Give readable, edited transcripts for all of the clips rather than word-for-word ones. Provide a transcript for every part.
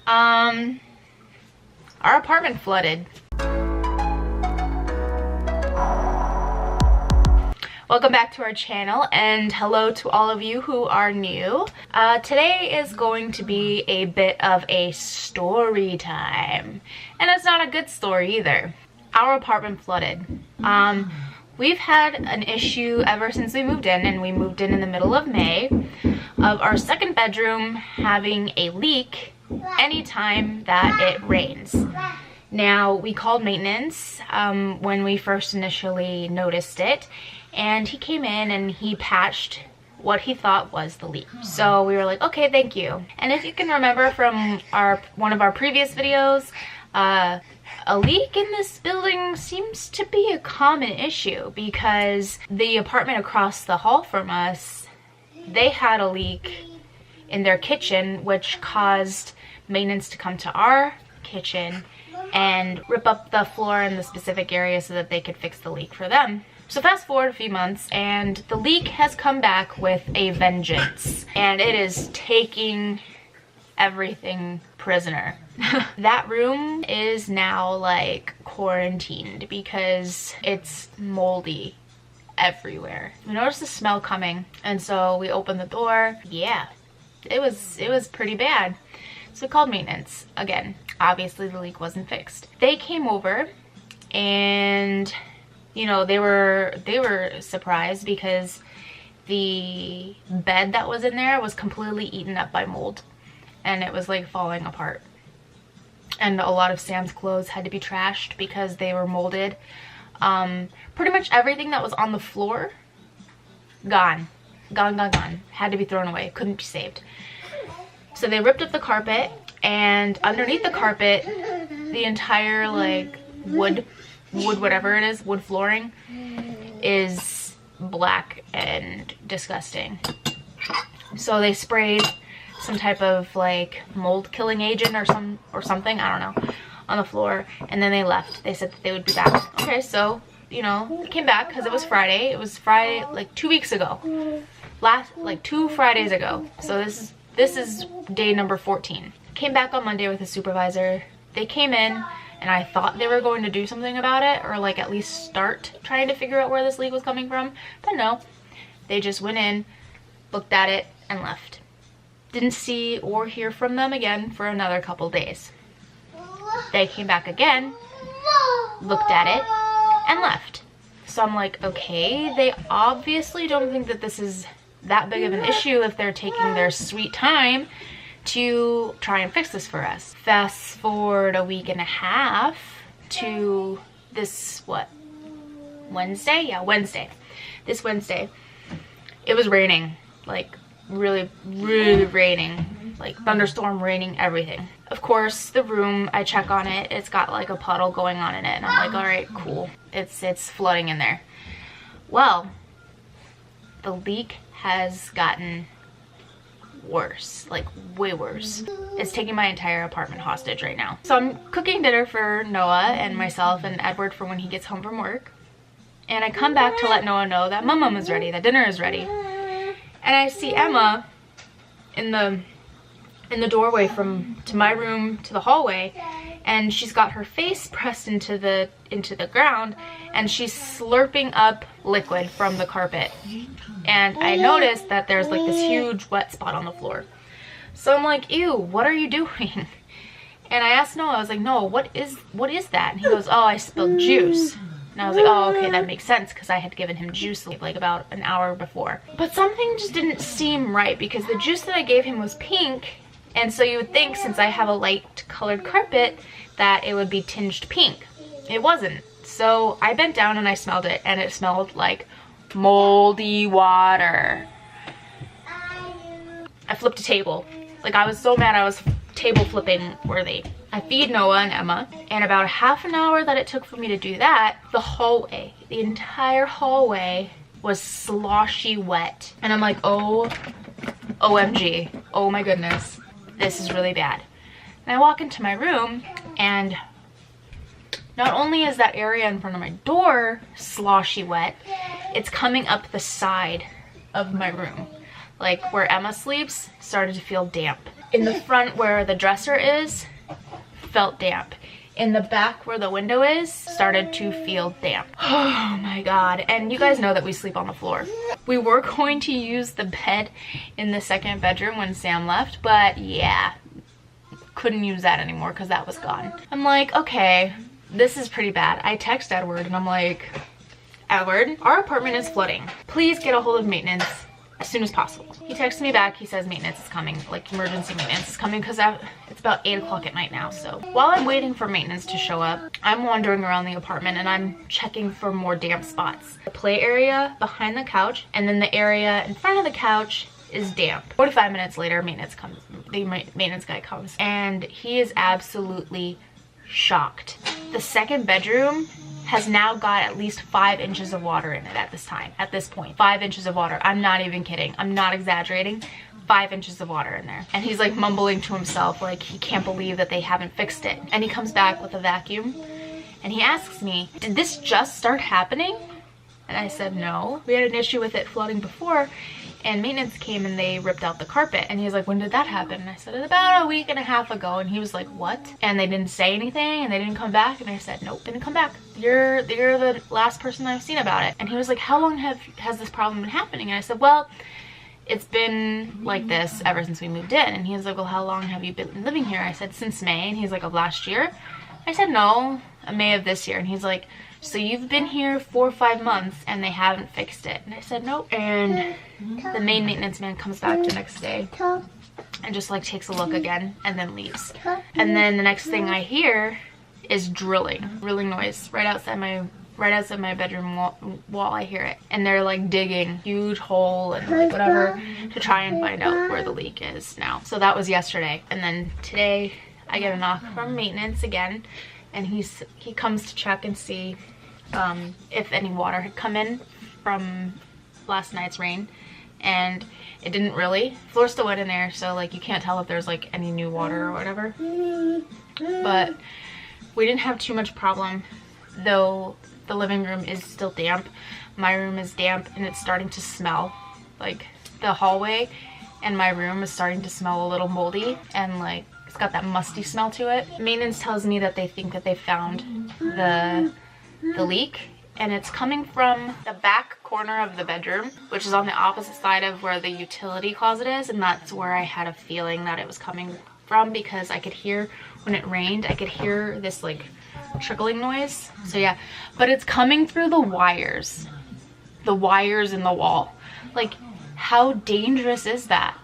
Our apartment flooded. Welcome back to our channel, and hello to all of you who are new. Today is going to be a bit of a story time, and it's not a good story either. Our apartment flooded. We've had an issue ever since we moved in, and we moved in the middle of May, of our second bedroom having a leak anytime that it rains. Now, we called maintenance when we first initially noticed it, and he came in and he patched what he thought was the leak. So we were like, okay, thank you. And if you can remember from one of our previous videos, a leak in this building seems to be a common issue because the apartment across the hall from us, they had a leak in their kitchen, which caused maintenance to come to our kitchen and rip up the floor in the specific area so that they could fix the leak for them. So fast forward a few months, and the leak has come back with a vengeance, and it is taking everything prisoner. That room is now like quarantined because it's moldy everywhere. We noticed the smell coming, and so we opened the door. Yeah, it was pretty bad. So we called maintenance again. Obviously the leak wasn't fixed. They came over, and you know, they were surprised because the bed that was in there was completely eaten up by mold, and it was like falling apart. And a lot of Sam's clothes had to be trashed because they were molded. Pretty much everything that was on the floor, gone. Had to be thrown away, couldn't be saved. So they ripped up the carpet, and underneath the carpet, the entire like wood whatever it is, wood flooring, is black and disgusting. So they sprayed some type of like mold killing agent or something, I don't know, on the floor, and then they left. They said that they would be back. Okay, so you know, they came back because it was Friday. It was Friday like 2 weeks ago. Like 2 Fridays ago. So this is day number 14. Came back on Monday with a supervisor. They came in, and I thought they were going to do something about it, or like at least start trying to figure out where this leak was coming from. But no, they just went in, looked at it, and left. Didn't see or hear from them again for another couple days. They came back again, looked at it, and left. So I'm like, okay, they obviously don't think that this is that big of an issue if they're taking their sweet time to try and fix this for us. Fast forward a week and a half to this, what, Wednesday? Yeah, Wednesday. This Wednesday. It was raining, like really raining, like thunderstorm raining, everything. Of course, the room, I check on it, it's got like a puddle going on in it, and I'm like, all right, cool. It's flooding in there. Well, the leak has gotten worse, like way worse. It's taking my entire apartment hostage right now. So I'm cooking dinner for Noah and myself and Edward for when he gets home from work. And I come back to let Noah know that mum is ready, that dinner is ready. And I see Emma in the doorway to my room to the hallway, and she's got her face pressed into the ground, and she's slurping up liquid from the carpet. And I noticed that there's like this huge wet spot on the floor. So I'm like, ew, what are you doing? And I asked Noah, I was like, Noah, what is that? And he goes, oh, I spilled juice. And I was like, oh, okay, that makes sense, because I had given him juice like about an hour before. But something just didn't seem right, because the juice that I gave him was pink, and so you would think, since I have a light colored carpet, that it would be tinged pink. It wasn't. So I bent down and I smelled it, and it smelled like moldy water. I flipped a table. Like, I was so mad, I was table flipping worthy. I feed Noah and Emma, and about a half an hour that it took for me to do that, the hallway, the entire hallway was sloshy wet. And I'm like, oh, OMG, oh my goodness, this is really bad. And I walk into my room, and not only is that area in front of my door sloshy wet, it's coming up the side of my room. Like where Emma sleeps started to feel damp. In the front where the dresser is, felt damp. In the back where the window is, started to feel damp. Oh my god. And you guys know that we sleep on the floor. We were going to use the bed in the second bedroom when Sam left, but yeah, couldn't use that anymore because that was gone. I'm like, okay, this is pretty bad. I text Edward and I'm like, Edward, our apartment is flooding. Please get a hold of maintenance as soon as possible. He texts me back. He says maintenance is coming, like emergency maintenance is coming, because it's about 8 o'clock at night now. So while I'm waiting for maintenance to show up, I'm wandering around the apartment and I'm checking for more damp spots. The play area behind the couch and then the area in front of the couch is damp. 45 minutes later, maintenance comes. The maintenance guy comes and he is absolutely shocked. The second bedroom has now got at least 5 inches of water in it at this point. 5 inches of water. I'm not even kidding. I'm not exaggerating. 5 inches of water in there. And he's like mumbling to himself like he can't believe that they haven't fixed it. And he comes back with a vacuum and he asks me, did this just start happening? And I said, no. We had an issue with it flooding before and maintenance came and they ripped out the carpet. And he's like, when did that happen? And I said, about a week and a half ago. And he was like, what? And they didn't say anything and they didn't come back. And I said, nope, didn't come back. You're the last person I've seen about it. And he was like, how long has this problem been happening? And I said, well, it's been like this ever since we moved in. And he was like, well, how long have you been living here? I said, since May. And he's like, of last year? I said, no, May of this year. And he's like, so you've been here 4 or 5 months and they haven't fixed it? And I said, nope. And the main maintenance man comes back the next day and just like takes a look again and then leaves. And then the next thing I hear is drilling noise right outside my bedroom wall. I hear it, and they're like digging huge hole and like whatever to try and find out where the leak is now. So that was yesterday. And then today I get a knock from maintenance again, and he comes to check and see if any water had come in from last night's rain, and it didn't really. Floor's still wet in there, so like you can't tell if there's like any new water or whatever. But we didn't have too much problem, though. The living room is still damp. My room is damp and it's starting to smell. Like the hallway and my room is starting to smell a little moldy and like it's got that musty smell to it. Maintenance tells me that they think that they found the leak, and it's coming from the back corner of the bedroom, which is on the opposite side of where the utility closet is, and that's where I had a feeling that it was coming from, because I could hear when it rained, I could hear this like trickling noise. So yeah, but it's coming through the wires in the wall. Like, how dangerous is that?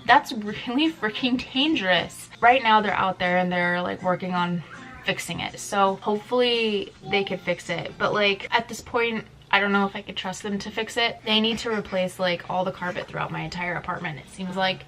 That's really freaking dangerous. Right now they're out there and they're like working on fixing it, so hopefully they could fix it. But like at this point, I don't know if I could trust them to fix it. They need to replace like all the carpet throughout my entire apartment, it seems like,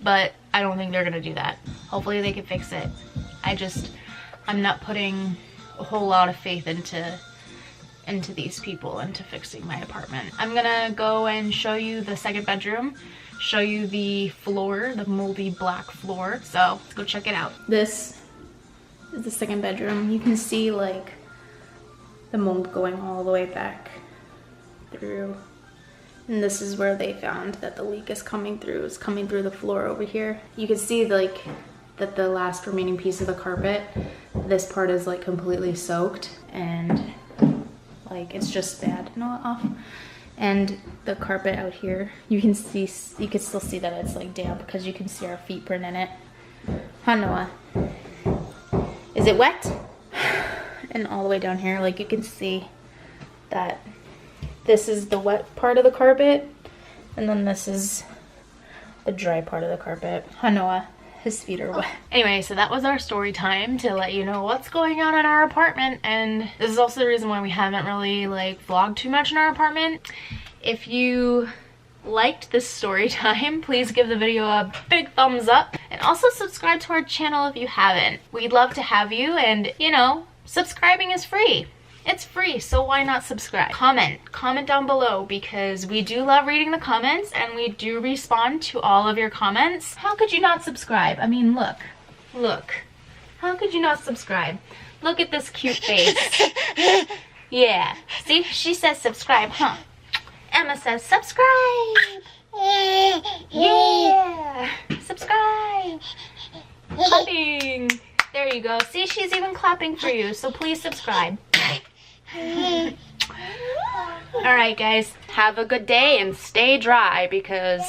but I don't think they're gonna do that. Hopefully they can fix it. I'm not putting a whole lot of faith into these people, into fixing my apartment. I'm gonna go and show you the second bedroom, show you the floor, the moldy black floor. So let's go check it out. This is the second bedroom. You can see like the mold going all the way back through. And this is where they found that the leak is coming through. It's coming through the floor over here. You can see like that the last remaining piece of the carpet, this part is like completely soaked and like it's just bad and off. And the carpet out here, you can still see that it's like damp because you can see our feet print in it. Huh, Noah? Is it wet? And all the way down here, like you can see that this is the wet part of the carpet, and then this is the dry part of the carpet. Huh, Noah? His feet are wet. Anyway, so that was our story time to let you know what's going on in our apartment, and this is also the reason why we haven't really like vlogged too much in our apartment. If you liked this story time, please give the video a big thumbs up, and also subscribe to our channel if you haven't. We'd love to have you, and you know, subscribing is free. It's free, so why not subscribe? Comment down below, because we do love reading the comments and we do respond to all of your comments. How could you not subscribe? I mean, look. How could you not subscribe? Look at this cute face. Yeah, see, she says subscribe, huh? Emma says subscribe. Yeah! Subscribe! Clapping! There you go. See, she's even clapping for you, so please subscribe. Alright guys, have a good day and stay dry, because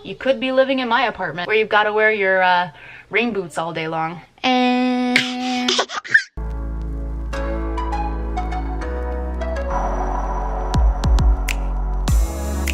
you could be living in my apartment where you've got to wear your rain boots all day long. And